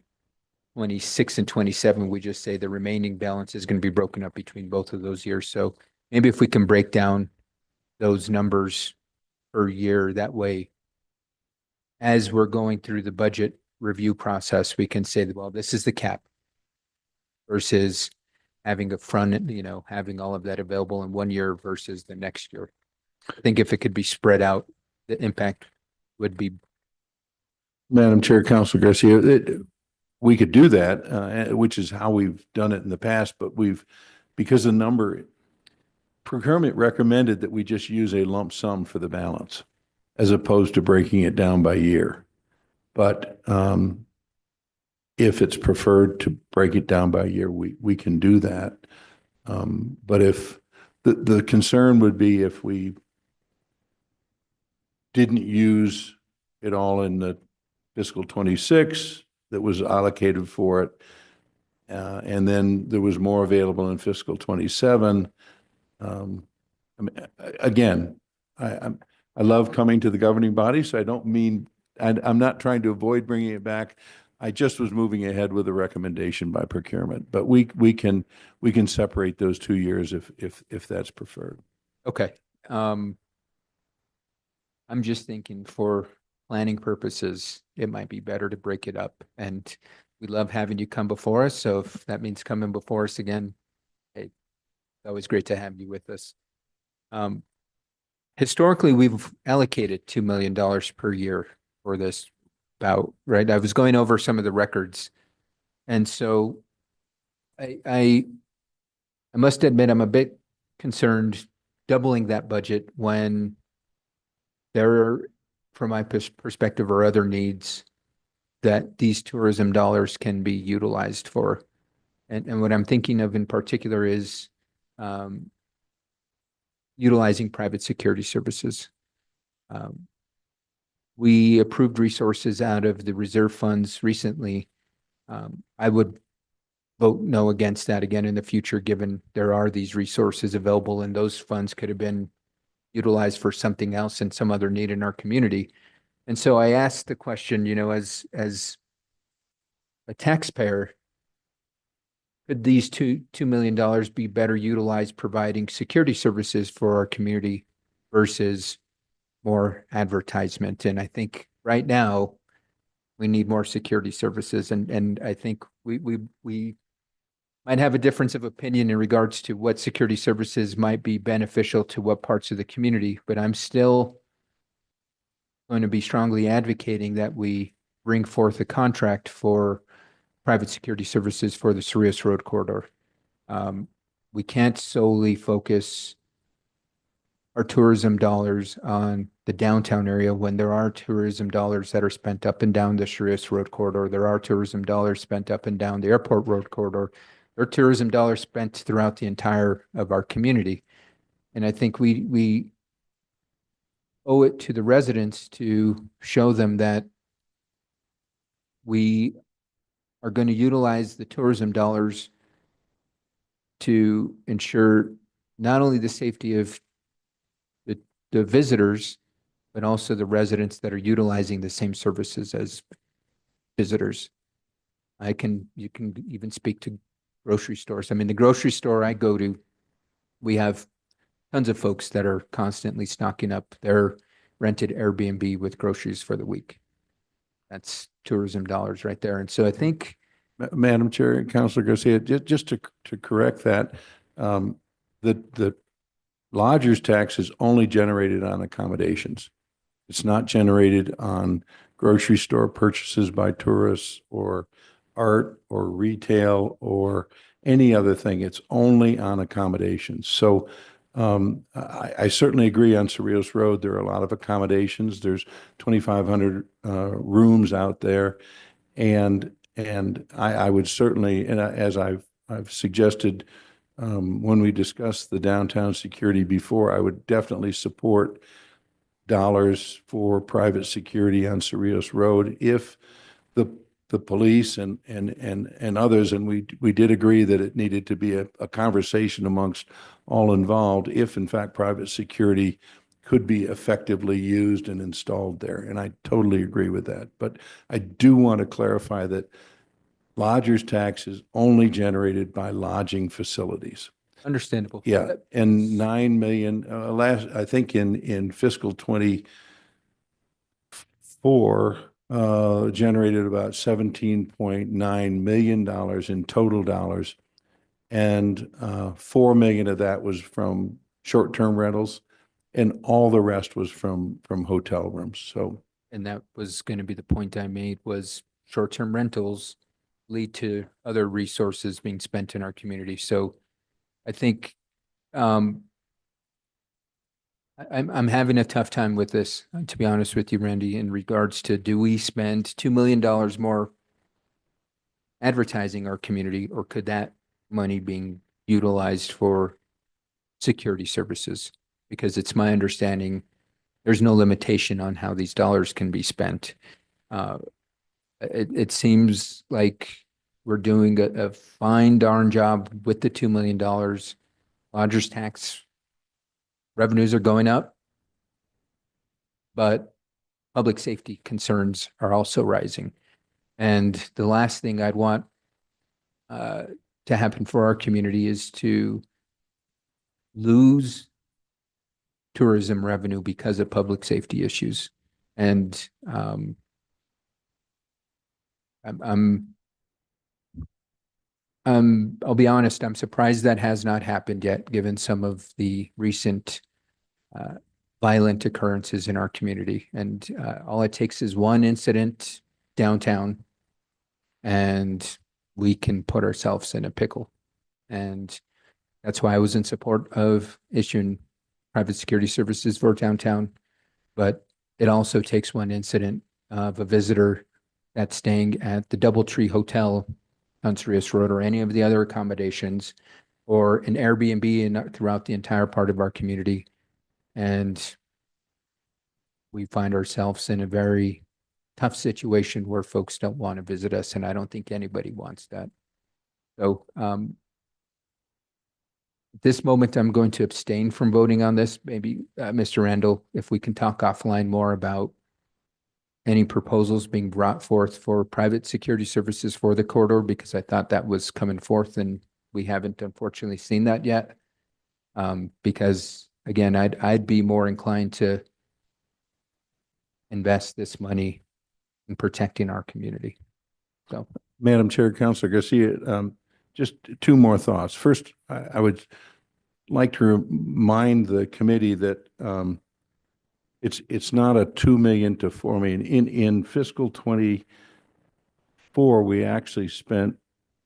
26 and 27. We just say the remaining balance is going to be broken up between both of those years. So maybe if we can break down those numbers per year, that way, as we're going through the budget review process, we can say, well, this is the cap, versus having a front, having all of that available in 1 year versus the next year. I think if it could be spread out, the impact would be. Madam Chair, Councilor Garcia, we could do that, which is how we've done it in the past, but because the number, procurement recommended that we just use a lump sum for the balance as opposed to breaking it down by year. But if it's preferred to break it down by year, we can do that. But if the concern would be if we didn't use it all in the fiscal 26 that was allocated for it, and then there was more available in fiscal 27. I mean, again, I love coming to the governing body, so I don't mean, I'm not trying to avoid bringing it back. I just was moving ahead with a recommendation by procurement, but we can separate those 2 years if that's preferred. Okay. I'm just thinking for planning purposes, it might be better to break it up, and we love having you come before us. So if that means coming before us again, hey, it's always great to have you with us. Historically, we've allocated $2 million per year for this bout, right? I was going over some of the records. And so I must admit, I'm a bit concerned doubling that budget when there are, from my perspective, are other needs that these tourism dollars can be utilized for. And what I'm thinking of in particular is utilizing private security services. We approved resources out of the reserve funds recently. I would vote no against that again in the future, given there are these resources available, and those funds could have been utilized for something else and some other need in our community. And so I asked the question, as a taxpayer, could these $2 million be better utilized providing security services for our community versus more advertisement? And I think right now we need more security services. And I think we might have a difference of opinion in regards to what security services might be beneficial to what parts of the community, but I'm still going to be strongly advocating that we bring forth a contract for private security services for the Cerrillos Road corridor. We can't solely focus our tourism dollars on the downtown area when there are tourism dollars that are spent up and down the Sharias Road corridor. There are tourism dollars spent up and down the Airport Road corridor. There are tourism dollars spent throughout the entire of our community. And I think we owe it to the residents to show them that we are going to utilize the tourism dollars to ensure not only the safety of the visitors, but also the residents that are utilizing the same services as visitors. You can even speak to grocery stores. I mean, the grocery store I go to, we have tons of folks that are constantly stocking up their rented Airbnb with groceries for the week. That's tourism dollars right there. And so I think, Madam Chair and Councilor Garcia, just to correct that, the lodger's tax is only generated on accommodations. It's not generated on grocery store purchases by tourists or art or retail or any other thing. It's only on accommodations. So I certainly agree on Cerrillos Road. There are a lot of accommodations. There's 2,500 rooms out there. And I would certainly, and as I've suggested when we discussed the downtown security before, I would definitely support dollars for private security on Cerrillos Road if the police and others, and we did agree that it needed to be a conversation amongst all involved if in fact private security could be effectively used and installed there. And I totally agree with that. But I do want to clarify that lodger's tax is only generated by lodging facilities. understandable. Yeah, and 9 million, I think in fiscal 24, generated about $17.9 million in total dollars. And 4 million of that was from short-term rentals, and all the rest was from hotel rooms. So, And that was going to be the point I made, was short-term rentals lead to other resources being spent in our community. So I think I'm having a tough time with this, to be honest with you, Randy, in regards to, do we spend $2 million more advertising our community, or could that money being utilized for security services? Because it's my understanding there's no limitation on how these dollars can be spent. It seems like we're doing a fine darn job with the $2 million. Lodgers tax revenues are going up, but public safety concerns are also rising. And the last thing I'd want to happen for our community is to lose tourism revenue because of public safety issues. And I'll be honest, I'm surprised that has not happened yet, given some of the recent violent occurrences in our community. And all it takes is one incident downtown, and we can put ourselves in a pickle. And that's why I was in support of issuing private security services for downtown. But it also takes one incident of a visitor that's staying at the Doubletree Hotel on Cerrillos Road, or any of the other accommodations, or an Airbnb throughout the entire part of our community. And we find ourselves in a very tough situation where folks don't want to visit us, and I don't think anybody wants that. So at this moment, I'm going to abstain from voting on this. Maybe, Mr. Randall, if we can talk offline more about any proposals being brought forth for private security services for the corridor, because I thought that was coming forth and we haven't unfortunately seen that yet. Because again, I'd be more inclined to invest this money in protecting our community. So, Madam Chair, Councilor Garcia, just two more thoughts. First, I would like to remind the committee that it's not a 2 million to 4 million. In fiscal 24, we actually spent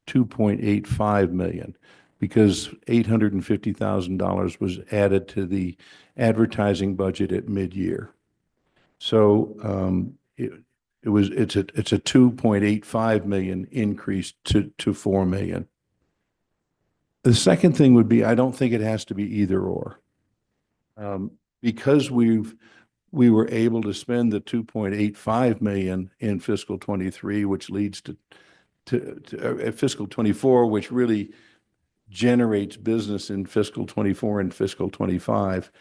2.85 million because $850,000 was added to the advertising budget at mid-year. So it's a 2.85 million increase to 4 million. The second thing would be, I don't think it has to be either or. Because we were able to spend the 2.85 million in fiscal 23, which leads to fiscal 24, which really generates business in fiscal 24 and fiscal 25.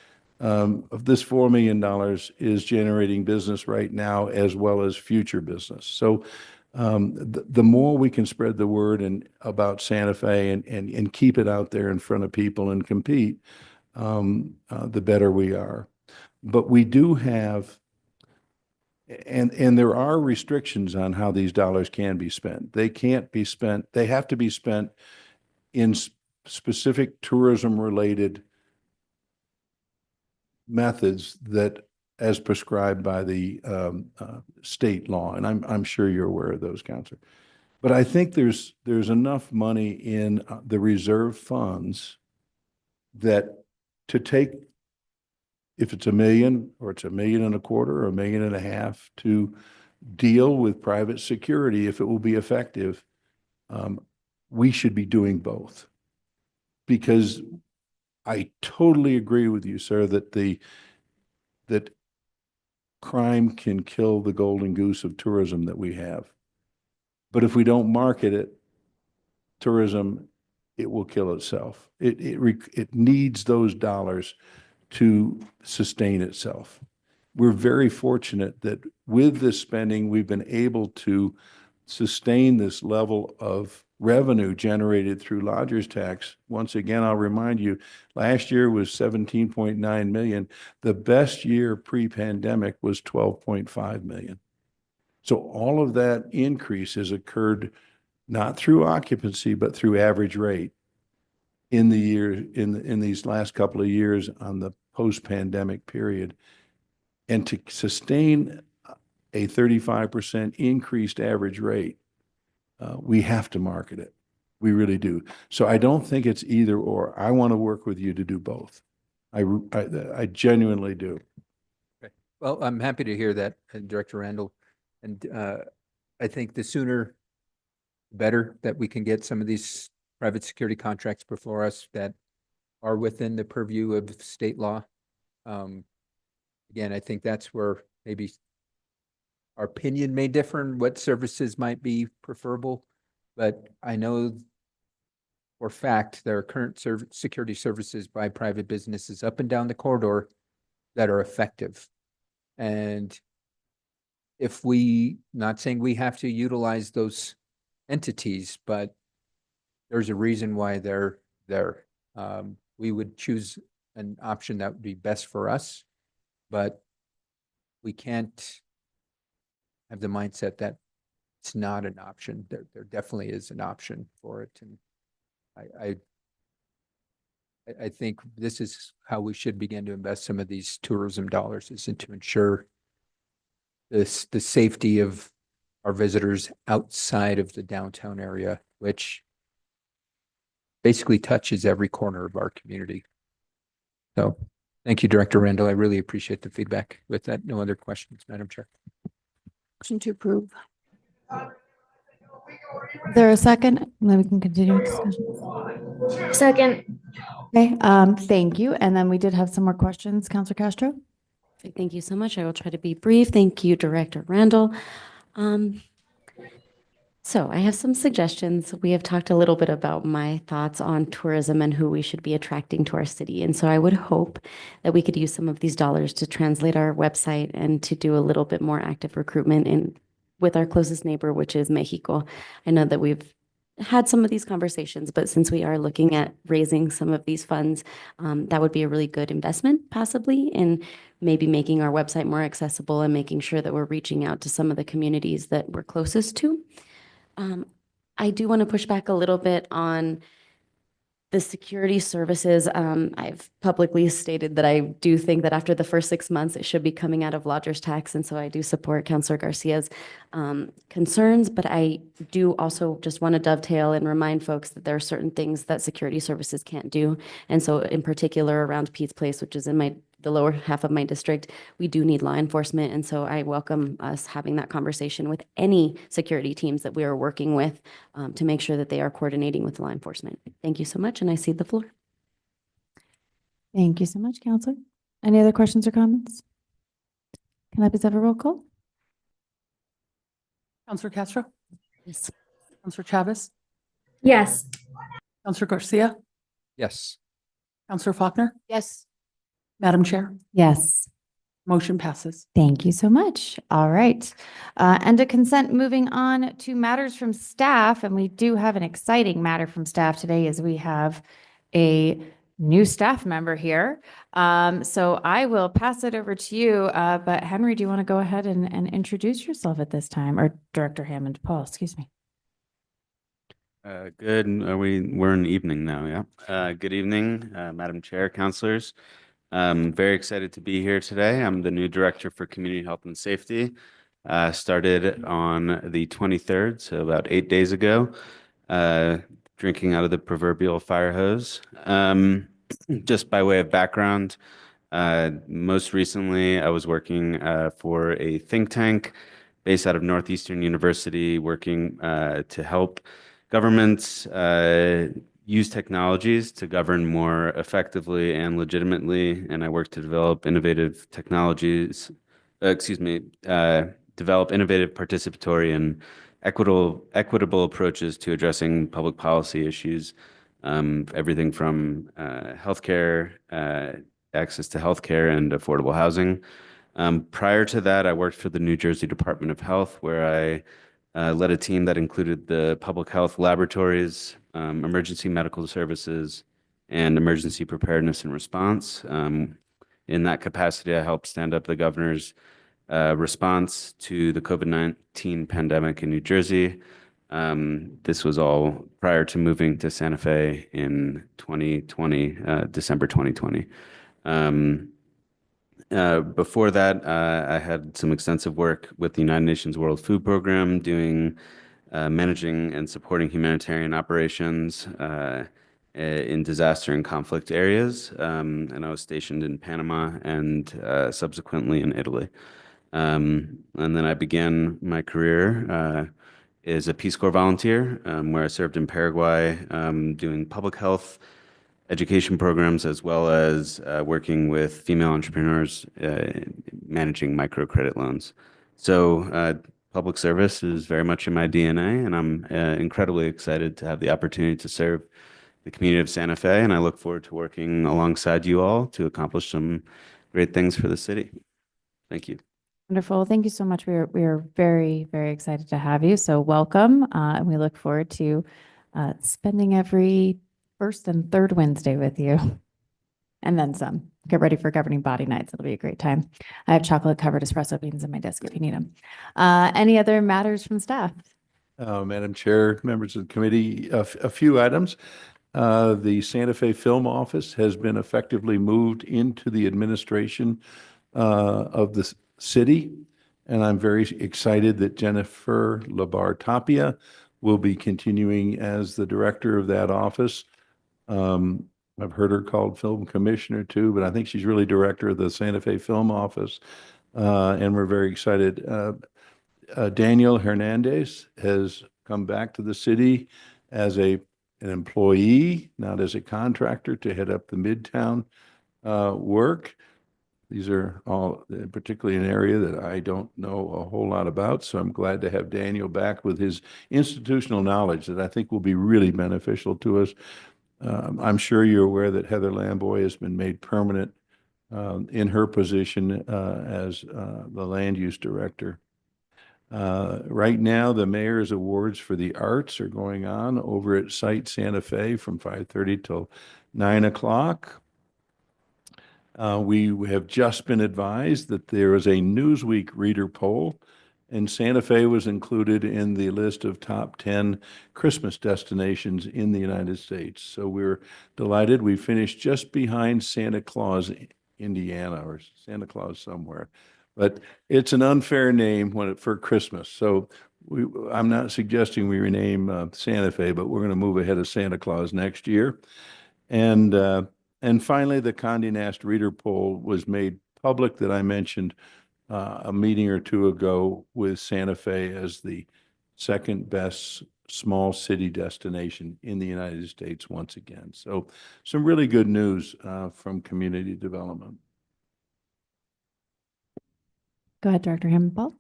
Of this $4 million is generating business right now as well as future business. So the more we can spread the word about Santa Fe and keep it out there in front of people and compete, the better we are. But we do have, and there are restrictions on how these dollars can be spent. They can't be spent, they have to be spent in specific tourism-related methods that, as prescribed by the state law, and I'm sure you're aware of those, Counselor. But I think there's enough money in the reserve funds that to take, if it's $1 million or it's $1.25 million or $1.5 million, to deal with private security, if it will be effective, we should be doing both. Because I totally agree with you, sir, that crime can kill the golden goose of tourism that we have. But if we don't market it, tourism, it will kill itself. It needs those dollars to sustain itself. We're very fortunate that with this spending, we've been able to sustain this level of revenue generated through lodgers tax. Once again, I'll remind you, last year was 17.9 million. The best year pre-pandemic was 12.5 million. So all of that increase has occurred not through occupancy, but through average rate in the year, in these last couple of years on the post-pandemic period. And to sustain a 35% increased average rate, we have to market it. We really do. So I don't think it's either or. I want to work with you to do both. I genuinely do. Okay. Well, I'm happy to hear that, Director Randall. And I think the sooner the better that we can get some of these private security contracts before us that are within the purview of state law. Again, I think that's where maybe our opinion may differ in what services might be preferable, but I know for fact there are current security services by private businesses up and down the corridor that are effective. And if we, not saying we have to utilize those entities, but there's a reason why they're there. We would choose an option that would be best for us, but we can't have the mindset that it's not an option. There definitely is an option for it. And I think this is how we should begin to invest some of these tourism dollars, is to ensure the safety of our visitors outside of the downtown area, which basically touches every corner of our community. So thank you, Director Randall. I really appreciate the feedback. With that, no other questions, Madam Chair. Motion to approve. Is there a second? And then we can continue discussion. Second. Okay, thank you. And then we did have some more questions, Councilor Castro. Thank you so much. I will try to be brief. Thank you, Director Randall. So I have some suggestions. We have talked a little bit about my thoughts on tourism and who we should be attracting to our city. And so I would hope that we could use some of these dollars to translate our website and to do a little bit more active recruitment with our closest neighbor, which is Mexico. I know that we've had some of these conversations, but since we are looking at raising some of these funds, that would be a really good investment possibly in maybe making our website more accessible and making sure that we're reaching out to some of the communities that we're closest to. I do want to push back a little bit on the security services. I've publicly stated that I do think that after the first 6 months, it should be coming out of lodgers tax. And so I do support Councilor Garcia's concerns, but I do also just want to dovetail and remind folks that there are certain things that security services can't do. And so in particular around Pete's Place, which is in the lower half of my district, we do need law enforcement. And so I welcome us having that conversation with any security teams that we are working with to make sure that they are coordinating with law enforcement. Thank you so much, and I cede the floor. Thank you so much, Counselor. Any other questions or comments? Can I please have a roll call? Counselor Castro, Yes. Counselor Chavez, Yes. Counselor Garcia, Yes. Counselor Faulkner, Yes. Madam Chair, Yes. motion passes. Thank you so much. All right. And to consent, moving on to matters from staff, and we do have an exciting matter from staff today as we have a new staff member here. So I will pass it over to you. But Henry, do you want to go ahead and introduce yourself at this time? Or Director Hammond, Paul, excuse me. Good. We're in evening now, yeah. Good evening, Madam Chair, councilors. Very excited to be here today. I'm the new Director for Community Health and Safety. Started on the 23rd, so about 8 days ago, drinking out of the proverbial fire hose. Just by way of background, most recently I was working for a think tank based out of Northeastern University, working to help governments use technologies to govern more effectively and legitimately. And I work to develop innovative technologies, develop innovative, participatory, and equitable approaches to addressing public policy issues. Everything from healthcare, access to healthcare and affordable housing. Prior to that, I worked for the New Jersey Department of Health, where I led a team that included the public health laboratories, emergency medical services, and emergency preparedness and response. In that capacity, I helped stand up the governor's response to the COVID-19 pandemic in New Jersey. This was all prior to moving to Santa Fe in 2020, December 2020. Before that, I had some extensive work with the United Nations World Food Program, doing managing and supporting humanitarian operations in disaster and conflict areas. And I was stationed in Panama and subsequently in Italy. And then I began my career as a Peace Corps volunteer, where I served in Paraguay, doing public health education programs, as well as working with female entrepreneurs, managing microcredit loans. So public service is very much in my DNA, and I'm incredibly excited to have the opportunity to serve the community of Santa Fe, and I look forward to working alongside you all to accomplish some great things for the city. Thank you. Wonderful. Thank you so much. We are very, very excited to have you. So welcome. And we look forward to spending every first and third Wednesday with you. And then some. Get ready for governing body nights. It'll be a great time. I have chocolate covered espresso beans in my desk if you need them. Any other matters from staff? Madam Chair, members of the committee, a few items. The Santa Fe Film Office has been effectively moved into the administration of the city, and I'm very excited that Jennifer Labar Tapia will be continuing as the director of that office. I've heard her called film commissioner too, but I think she's really director of the Santa Fe Film Office, and we're very excited. Daniel Hernandez has come back to the city as an employee, not as a contractor, to head up the Midtown work. These are all particularly an area that I don't know a whole lot about, so I'm glad to have Daniel back with his institutional knowledge that I think will be really beneficial to us. I'm sure you're aware that Heather Lamboy has been made permanent in her position as the land use director. Right now, the mayor's awards for the arts are going on over at Site Santa Fe from 5:30 till 9 o'clock. We have just been advised that there is a Newsweek reader poll, and Santa Fe was included in the list of top 10 Christmas destinations in the United States. So we're delighted. We finished just behind Santa Claus, Indiana, or Santa Claus somewhere. But it's an unfair name for Christmas. So I'm not suggesting we rename Santa Fe, but we're going to move ahead of Santa Claus next year. And And finally, the Condé Nast Reader Poll was made public that I mentioned a meeting or two ago with Santa Fe as the second best small city destination in the United States once again. So some really good news from community development. Go ahead, Director Hammond-Ball.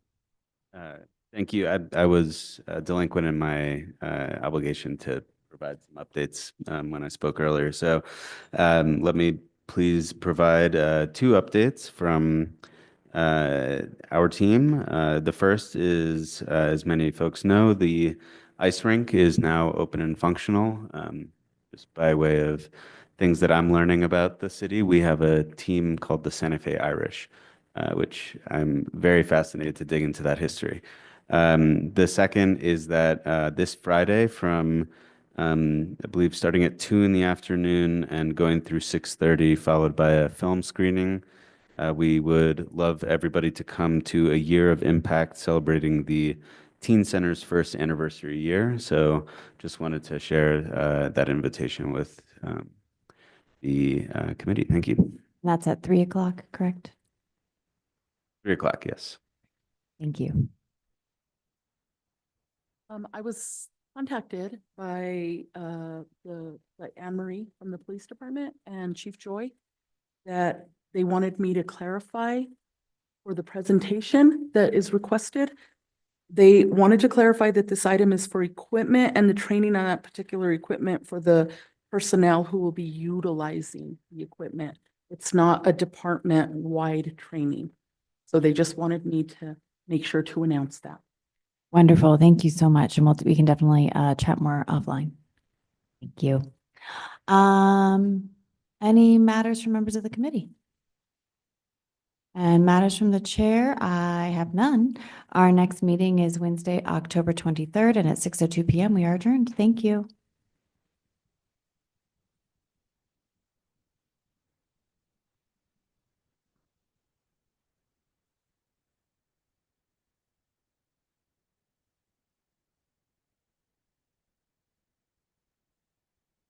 Thank you. I was delinquent in my obligation to provide some updates when I spoke earlier. So let me please provide two updates from our team. The first is, as many folks know, the ice rink is now open and functional. Just by way of things that I'm learning about the city, we have a team called the Santa Fe Irish, which I'm very fascinated to dig into that history. The second is that this Friday from, I believe, starting at 2 in the afternoon and going through 6:30, followed by a film screening, we would love everybody to come to a Year of Impact celebrating the Teen Center's first anniversary year. So just wanted to share that invitation with the committee. Thank you. That's at 3 o'clock, correct? 3 o'clock, yes. Thank you. I was contacted by Anne Marie from the police department and Chief Joy that they wanted me to clarify for the presentation that is requested. They wanted to clarify that this item is for equipment and the training on that particular equipment for the personnel who will be utilizing the equipment. It's not a department-wide training. So they just wanted me to make sure to announce that. Wonderful. Thank you so much. And we can definitely chat more offline. Thank you. Any matters from members of the committee? And matters from the chair, I have none. Our next meeting is Wednesday, October 23rd, and at 6:02 p.m. we are adjourned. Thank you.